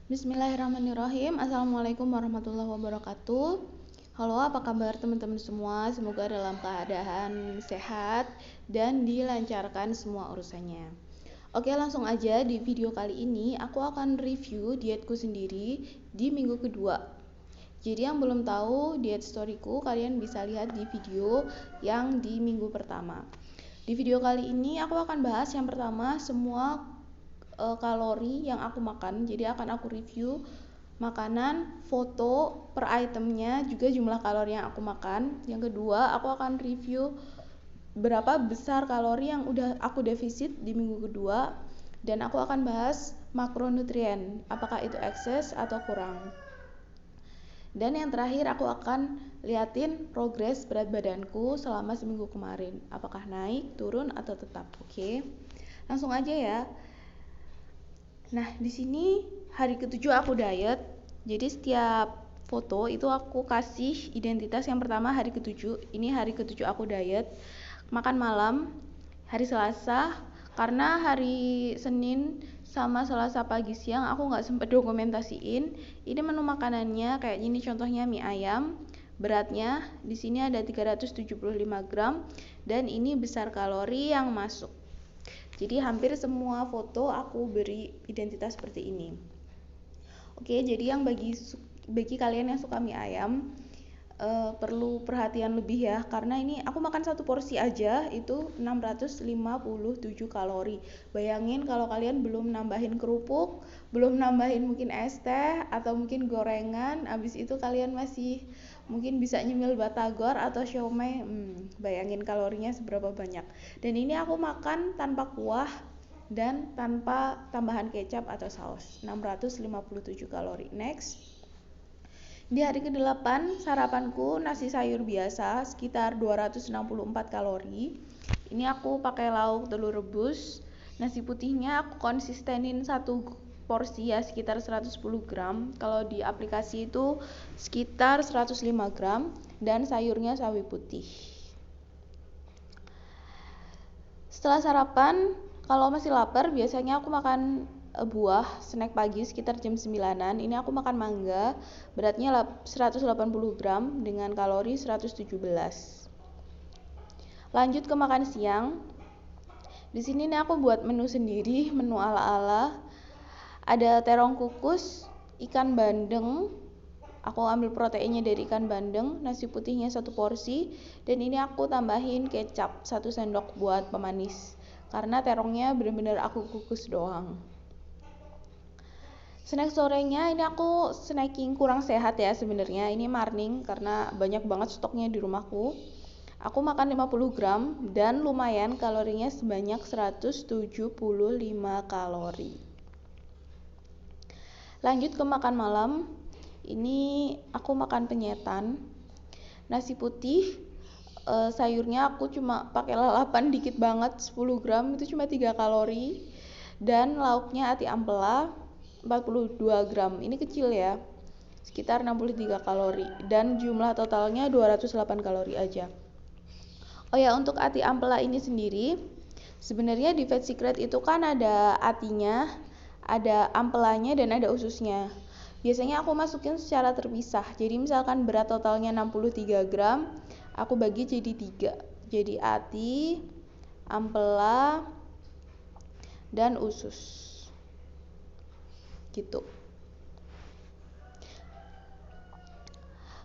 Bismillahirrahmanirrahim. Assalamualaikum warahmatullahi wabarakatuh. Halo, apa kabar teman-teman semua? Semoga dalam keadaan sehat dan dilancarkan semua urusannya. Oke, langsung aja di video kali ini aku akan review dietku sendiri di minggu kedua. Jadi yang belum tahu diet storyku, kalian bisa lihat di video yang di minggu pertama. Di video kali ini aku akan bahas yang pertama semua kalori yang aku makan. Jadi akan aku review makanan, foto per itemnya, juga jumlah kalori yang aku makan. Yang kedua, aku akan review berapa besar kalori yang udah aku defisit di minggu kedua, dan aku akan bahas makronutrien, apakah itu excess atau kurang. Dan yang terakhir, aku akan liatin progres berat badanku selama seminggu kemarin, apakah naik, turun, atau tetap. Oke, langsung aja ya. Nah, di sini hari ketujuh aku diet. Jadi setiap foto itu aku kasih identitas. Yang pertama hari ketujuh. Ini hari ketujuh aku diet. Makan malam hari Selasa, karena hari Senin sama Selasa pagi siang aku nggak sempet dokumentasiin. Ini menu makanannya kayak gini, contohnya mie ayam. Beratnya di sini ada 375 gram dan ini besar kalori yang masuk. Jadi hampir semua foto aku beri identitas seperti ini. Oke, jadi yang bagi kalian yang suka mie ayam perlu perhatian lebih ya, karena ini aku makan satu porsi aja itu 657 kalori. Bayangin kalau kalian belum nambahin kerupuk, belum nambahin mungkin es teh atau mungkin gorengan, abis itu kalian masih mungkin bisa nyemil batagor atau siomay. Bayangin kalorinya seberapa banyak. Dan ini aku makan tanpa kuah dan tanpa tambahan kecap atau saus. 657 kalori. Next. Di hari ke-8 sarapanku nasi sayur biasa sekitar 264 kalori. Ini aku pakai lauk telur rebus. Nasi putihnya aku konsistenin satu porsi ya, sekitar 110 gram. Kalau di aplikasi itu sekitar 105 gram. Dan sayurnya sawi putih. Setelah sarapan, kalau masih lapar biasanya aku makan buah snack pagi sekitar jam 9-an. Ini aku makan mangga, beratnya 180 gram dengan kalori 117. Lanjut ke makan siang. Di sini nih aku buat menu sendiri, menu ala-ala. Ada terong kukus, ikan bandeng. Aku ambil proteinnya dari ikan bandeng, nasi putihnya satu porsi, dan ini aku tambahin kecap 1 sendok buat pemanis. Karena terongnya benar-benar aku kukus doang. Snack sorenya ini aku snacking kurang sehat ya sebenarnya. Ini morning karena banyak banget stoknya di rumahku. Aku makan 50 gram dan lumayan, kalorinya sebanyak 175 kalori. Lanjut ke makan malam. Ini aku makan penyetan. Nasi putih, sayurnya aku cuma pakai lalapan dikit banget, 10 gram itu cuma 3 kalori. Dan lauknya ati ampela 42 gram. Ini kecil ya. Sekitar 63 kalori dan jumlah totalnya 208 kalori aja. Oh ya, untuk ati ampela ini sendiri sebenarnya di Fat Secret itu kan ada atinya, ada ampelanya dan ada ususnya. Biasanya aku masukin secara terpisah. Jadi misalkan berat totalnya 63 gram, aku bagi jadi 3. Jadi ati, ampela, dan usus. Gitu.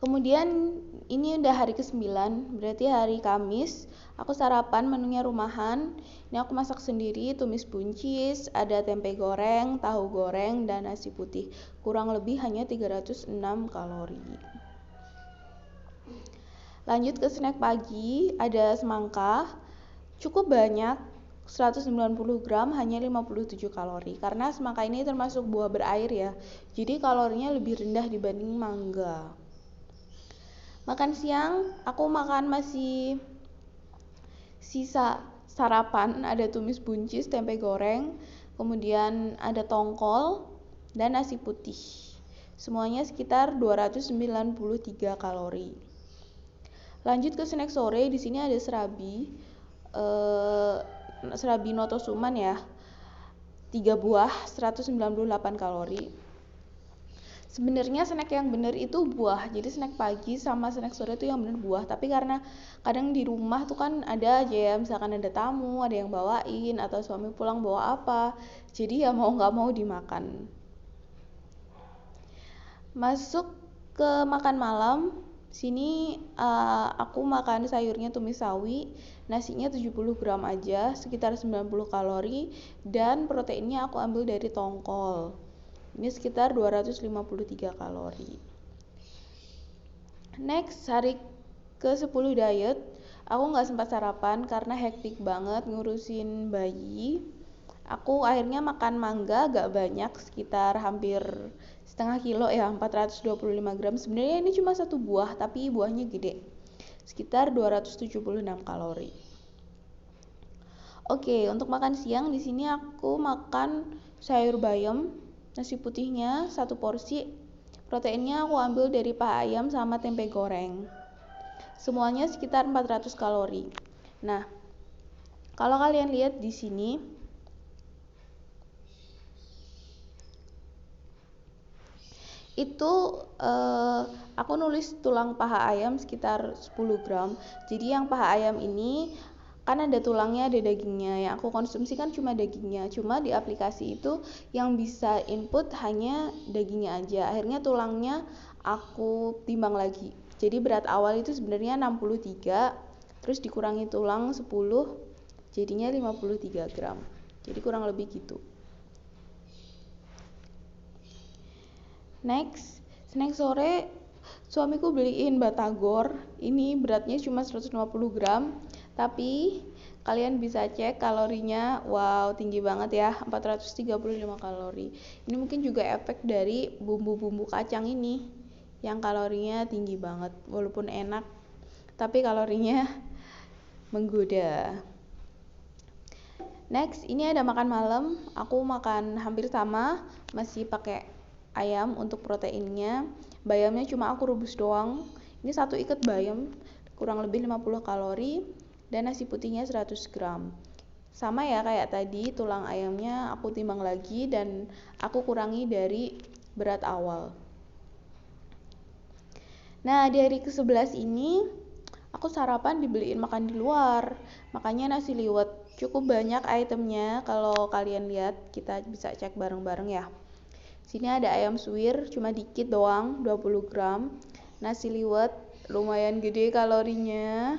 Kemudian ini udah hari ke-9, berarti hari Kamis. Aku sarapan menunya rumahan. Ini aku masak sendiri, tumis buncis, ada tempe goreng, tahu goreng, dan nasi putih. Kurang lebih hanya 306 kalori. Lanjut ke snack pagi, ada semangka. Cukup banyak, 190 gram hanya 57 kalori. Karena semangka ini termasuk buah berair ya. Jadi kalorinya lebih rendah dibanding mangga. Makan siang, aku makan masih sisa sarapan, ada tumis buncis, tempe goreng, kemudian ada tongkol, dan nasi putih. Semuanya sekitar 293 kalori. Lanjut ke snack sore, di sini ada serabi, serabi notosuman ya, 3 buah, 198 kalori. Sebenarnya snack yang bener itu buah, jadi snack pagi sama snack sore itu yang bener buah, tapi karena kadang di rumah tuh kan ada aja ya, misalkan ada tamu, ada yang bawain, atau suami pulang bawa apa, jadi ya mau nggak mau dimakan. Masuk ke makan malam, sini aku makan sayurnya tumis sawi, nasinya 70 gram aja, sekitar 90 kalori, dan proteinnya aku ambil dari tongkol. Ini sekitar 253 kalori. Next, hari ke-10 diet, aku nggak sempat sarapan karena hektik banget ngurusin bayi. Aku akhirnya makan mangga agak banyak, sekitar hampir setengah kilo ya, 425 gram. Sebenarnya ini cuma satu buah, tapi buahnya gede, sekitar 276 kalori. Oke, untuk makan siang di sini aku makan sayur bayam, nasi putihnya satu porsi, proteinnya aku ambil dari paha ayam sama tempe goreng. Semuanya sekitar 400 kalori. Nah, kalau kalian lihat di sini, itu aku nulis tulang paha ayam sekitar 10 gram. Jadi yang paha ayam ini kan ada tulangnya, ada dagingnya. Yang aku konsumsi kan cuma dagingnya. Cuma di aplikasi itu yang bisa input hanya dagingnya aja. Akhirnya tulangnya aku timbang lagi. Jadi berat awal itu sebenarnya 63, terus dikurangi tulang 10, jadinya 53 gram. Jadi kurang lebih gitu. Next, snack sore suamiku beliin batagor. Ini beratnya cuma 150 gram, tapi kalian bisa cek kalorinya, wow tinggi banget ya, 435 kalori. Ini mungkin juga efek dari bumbu-bumbu kacang ini yang kalorinya tinggi banget, walaupun enak tapi kalorinya menggoda. Next, ini ada makan malam. Aku makan hampir sama, masih pakai ayam untuk proteinnya. Bayamnya cuma aku rebus doang. Ini satu ikat bayam kurang lebih 50 kalori, dan nasi putihnya 100 gram. Sama ya kayak tadi, tulang ayamnya aku timbang lagi dan aku kurangi dari berat awal. Nah, di hari ke-11 ini aku sarapan dibeliin makan di luar, makanya nasi liwet. Cukup banyak itemnya, kalau kalian lihat kita bisa cek bareng-bareng ya. Sini ada ayam suwir cuma dikit doang, 20 gram. Nasi liwet lumayan gede kalorinya.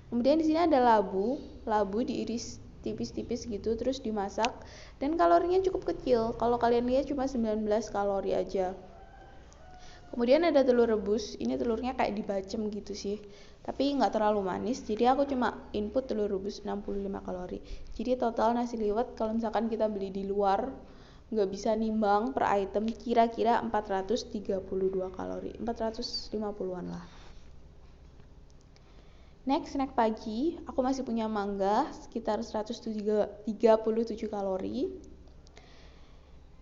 Kemudian di sini ada labu diiris tipis-tipis gitu terus dimasak, dan kalorinya cukup kecil. Kalau kalian lihat cuma 19 kalori aja. Kemudian ada telur rebus, ini telurnya kayak dibacem gitu sih, tapi nggak terlalu manis, jadi aku cuma input telur rebus 65 kalori. Jadi total nasi liwet kalau misalkan kita beli di luar nggak bisa nimbang per item, kira-kira 432 kalori, 450-an lah. Next, snack pagi, aku masih punya mangga sekitar 137 kalori.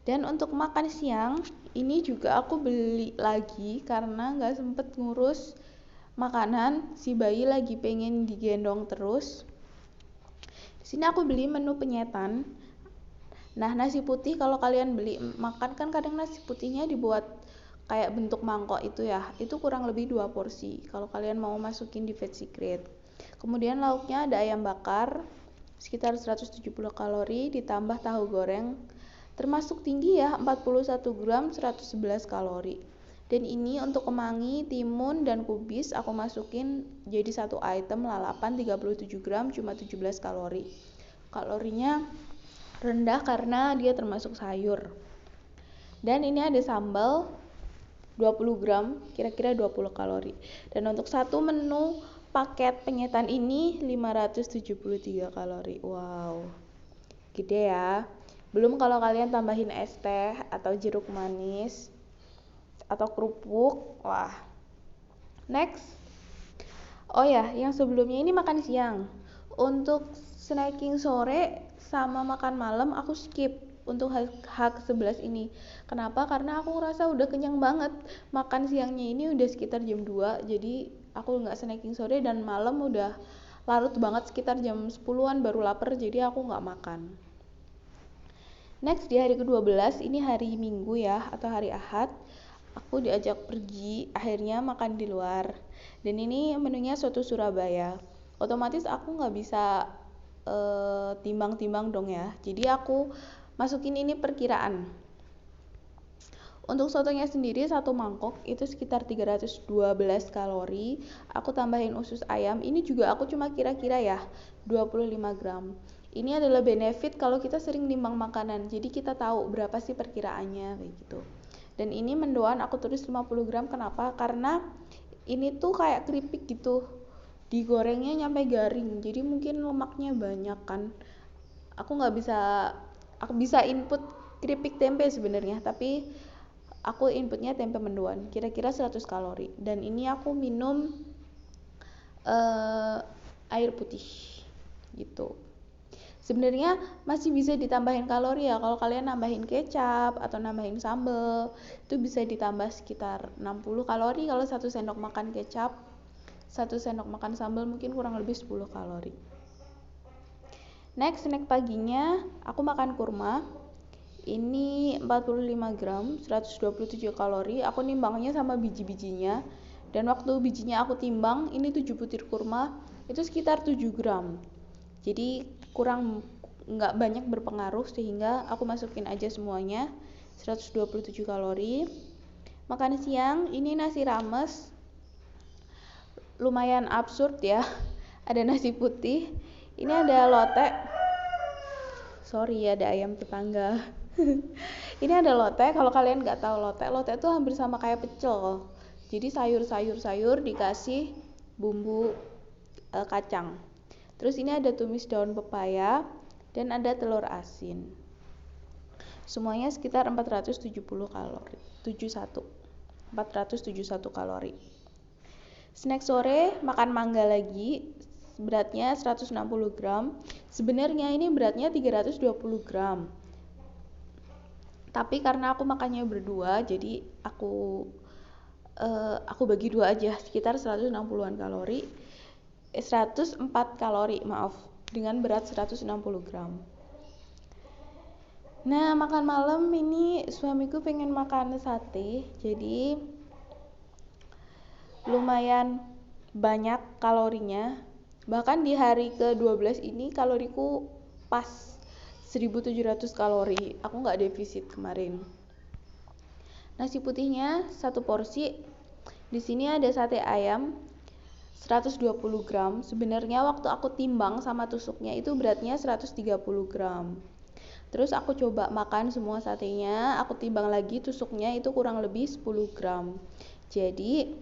Dan untuk makan siang, ini juga aku beli lagi karena nggak sempet ngurus makanan, si bayi lagi pengen digendong terus. Di sini aku beli menu penyetan. Nah, nasi putih kalau kalian beli makan kan kadang nasi putihnya dibuat kayak bentuk mangkok itu ya, itu kurang lebih 2 porsi kalau kalian mau masukin di Fat Secret. Kemudian lauknya ada ayam bakar sekitar 170 kalori ditambah tahu goreng, termasuk tinggi ya, 41 gram 111 kalori. Dan ini untuk kemangi, timun, dan kubis aku masukin jadi satu item lalapan 37 gram cuma 17 kalori. Kalorinya rendah karena dia termasuk sayur. Dan ini ada sambal 20 gram, kira-kira 20 kalori. Dan untuk satu menu paket penyetan ini 573 kalori. Wow, gede ya. Belum kalau kalian tambahin es teh atau jeruk manis atau kerupuk. Wah. Next. Oh ya, yang sebelumnya ini makan siang. Untuk snacking sore sama makan malam aku skip untuk H11 ini. Kenapa? Karena aku ngerasa udah kenyang banget. Makan siangnya ini udah sekitar jam 2, jadi aku nggak snacking sore, dan malam udah larut banget sekitar jam 10-an baru lapar, jadi aku nggak makan. Next, di hari ke-12, ini hari Minggu ya, atau hari Ahad, aku diajak pergi, akhirnya makan di luar. Dan ini menunya soto Surabaya. Otomatis aku nggak bisa timbang-timbang dong ya. Jadi aku masukin ini perkiraan. Untuk sotonya sendiri satu mangkok itu sekitar 312 kalori. Aku tambahin usus ayam. Ini juga aku cuma kira-kira ya, 25 gram. Ini adalah benefit kalau kita sering nimbang makanan. Jadi kita tahu berapa sih perkiraannya kayak gitu. Dan ini mendoan aku tulis 50 gram. Kenapa? Karena ini tuh kayak keripik gitu. Digorengnya nyampe garing. Jadi mungkin lemaknya banyak kan. Aku bisa input keripik tempe sebenarnya, tapi aku inputnya tempe mendoan, kira-kira 100 kalori. Dan ini aku minum air putih gitu. Sebenarnya masih bisa ditambahin kalori ya, kalau kalian nambahin kecap atau nambahin sambal itu bisa ditambah sekitar 60 kalori. Kalau 1 sendok makan kecap, 1 sendok makan sambal mungkin kurang lebih 10 kalori. Next, snack paginya aku makan kurma. Ini 45 gram, 127 kalori. Aku nimbangnya sama biji-bijinya. Dan waktu bijinya aku timbang, ini 7 butir kurma, itu sekitar 7 gram. Jadi nggak banyak berpengaruh, sehingga aku masukin aja semuanya, 127 kalori. Makan siang, ini nasi rames. Lumayan absurd ya. Ada nasi putih. Ini ada lotek. Sorry, ada ayam tetangga. Ini ada lotek. Kalau kalian nggak tahu lotek itu hampir sama kayak pecel. Jadi sayur dikasih bumbu kacang. Terus ini ada tumis daun pepaya dan ada telur asin. Semuanya sekitar 471 kalori. Snack sore makan mangga lagi. Beratnya 160 gram. Sebenarnya ini beratnya 320 gram. Tapi karena aku makannya berdua, jadi aku bagi dua aja, sekitar 160-an kalori. 104 kalori, maaf, dengan berat 160 gram. Nah, makan malam ini suamiku pengen makan sate, jadi lumayan banyak kalorinya. Bahkan di hari ke-12 ini kaloriku pas 1700 kalori. Aku nggak defisit kemarin. Nasi putihnya satu porsi. Di sini ada sate ayam 120 gram. Sebenarnya waktu aku timbang sama tusuknya itu beratnya 130 gram. Terus aku coba makan semua satenya, aku timbang lagi tusuknya itu kurang lebih 10 gram. Jadi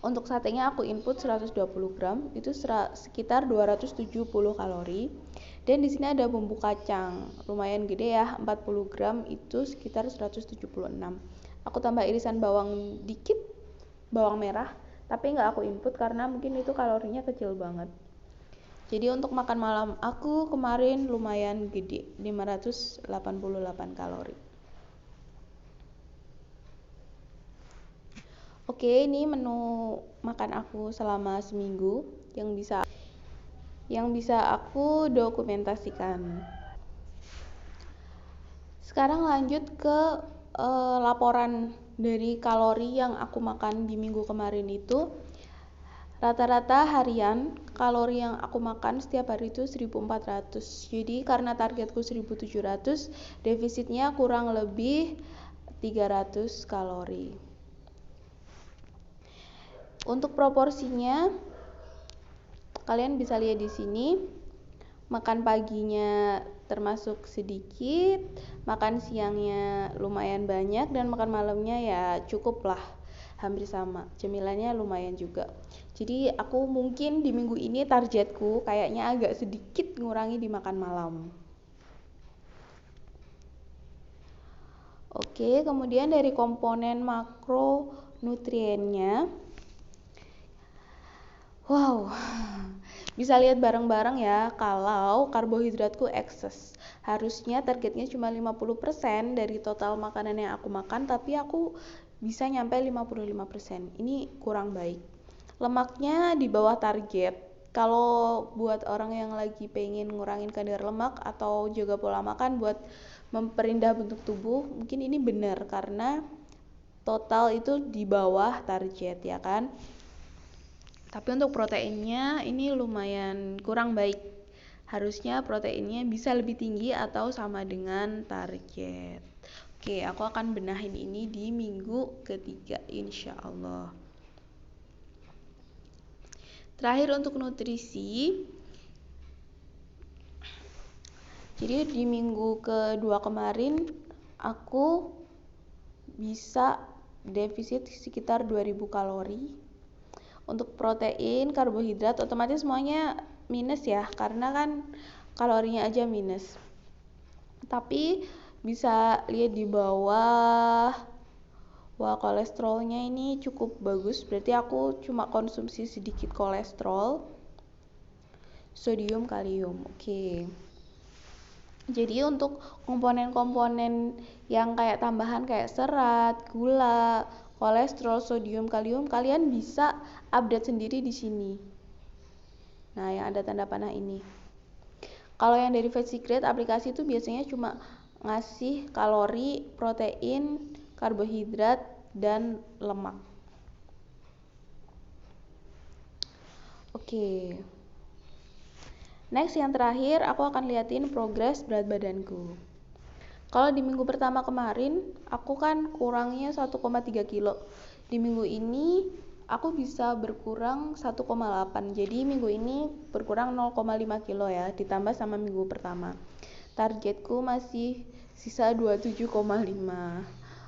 untuk satenya aku input 120 gram, itu sekitar 270 kalori. Dan di sini ada bumbu kacang, lumayan gede ya, 40 gram itu sekitar 176. Aku tambah irisan bawang dikit, bawang merah, tapi nggak aku input karena mungkin itu kalorinya kecil banget. Jadi untuk makan malam aku kemarin lumayan gede, 588 kalori. Oke, ini menu makan aku selama seminggu yang bisa aku dokumentasikan. Sekarang lanjut ke laporan dari kalori yang aku makan di minggu kemarin itu. Rata-rata harian kalori yang aku makan setiap hari itu 1400. Jadi karena targetku 1700, defisitnya kurang lebih 300 kalori. Untuk proporsinya kalian bisa lihat di sini. Makan paginya termasuk sedikit, makan siangnya lumayan banyak, dan makan malamnya ya cukup lah, hampir sama. Cemilannya lumayan juga. Jadi aku mungkin di minggu ini targetku kayaknya agak sedikit ngurangi di makan malam. Oke, kemudian dari komponen makronutriennya, wow, bisa lihat bareng-bareng ya. Kalau karbohidratku excess, harusnya targetnya cuma 50% dari total makanan yang aku makan, tapi aku bisa nyampe 55%. Ini kurang baik. Lemaknya di bawah target. Kalau buat orang yang lagi pengen ngurangin kadar lemak atau jaga pola makan buat memperindah bentuk tubuh, mungkin ini benar, karena total itu di bawah target ya kan. Tapi untuk proteinnya ini lumayan kurang baik. Harusnya proteinnya bisa lebih tinggi atau sama dengan target. Oke, aku akan benahin ini di minggu ketiga insya Allah. Terakhir untuk nutrisi. Jadi di minggu kedua kemarin aku bisa defisit sekitar 2000 kalori. Untuk protein, karbohidrat otomatis semuanya minus ya, karena kan kalorinya aja minus. Tapi bisa lihat di bawah, wah kolesterolnya ini cukup bagus, berarti aku cuma konsumsi sedikit kolesterol, sodium, kalium. Oke. Jadi untuk komponen-komponen yang kayak tambahan kayak serat, gula, kolesterol, sodium, kalium, kalian bisa update sendiri di sini. Nah, yang ada tanda panah ini. Kalau yang dari Fat Secret aplikasi itu biasanya cuma ngasih kalori, protein, karbohidrat, dan lemak. Oke. Next, yang terakhir aku akan liatin progres berat badanku. Kalau di minggu pertama kemarin aku kan kurangnya 1,3 kilo. Di minggu ini aku bisa berkurang 1,8. Jadi minggu ini berkurang 0,5 kilo ya, ditambah sama minggu pertama. Targetku masih sisa 27,5.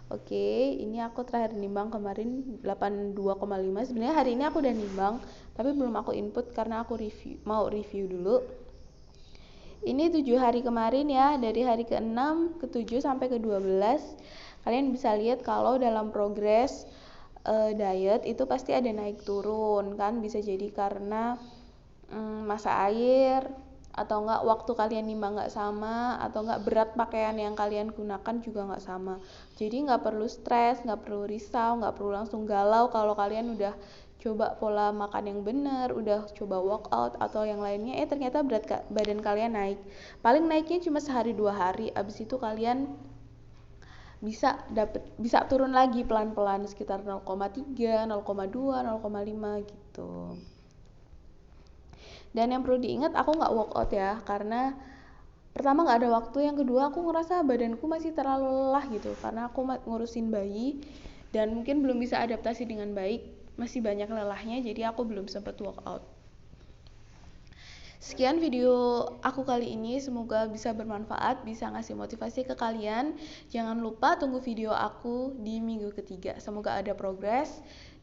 Oke, ini aku terakhir nimbang kemarin 82,5. Sebenarnya hari ini aku udah nimbang, tapi belum aku input karena aku mau review dulu. Ini 7 hari kemarin ya, dari hari ke-6, ke-7 sampai ke-12. Kalian bisa lihat kalau dalam progres diet itu pasti ada naik turun kan, bisa jadi karena masa air, atau enggak waktu kalian nimbang enggak sama, atau enggak berat pakaian yang kalian gunakan juga enggak sama. Jadi enggak perlu stres, enggak perlu risau, enggak perlu langsung galau kalau kalian udah coba pola makan yang benar, udah coba workout atau yang lainnya, ternyata berat badan kalian naik. Paling naiknya cuma sehari 2 hari, abis itu kalian bisa turun lagi pelan-pelan sekitar 0,3, 0,2, 0,5 gitu. Dan yang perlu diingat, aku nggak workout ya, karena pertama nggak ada waktu, yang kedua aku ngerasa badanku masih terlalu lelah gitu, karena aku ngurusin bayi dan mungkin belum bisa adaptasi dengan baik, masih banyak lelahnya, jadi aku belum sempat workout. Sekian video aku kali ini, semoga bisa bermanfaat, bisa ngasih motivasi ke kalian. Jangan lupa tunggu video aku di minggu ketiga, semoga ada progres.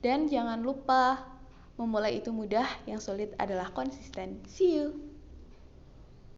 Dan jangan lupa, memulai itu mudah, yang sulit adalah konsisten. See you!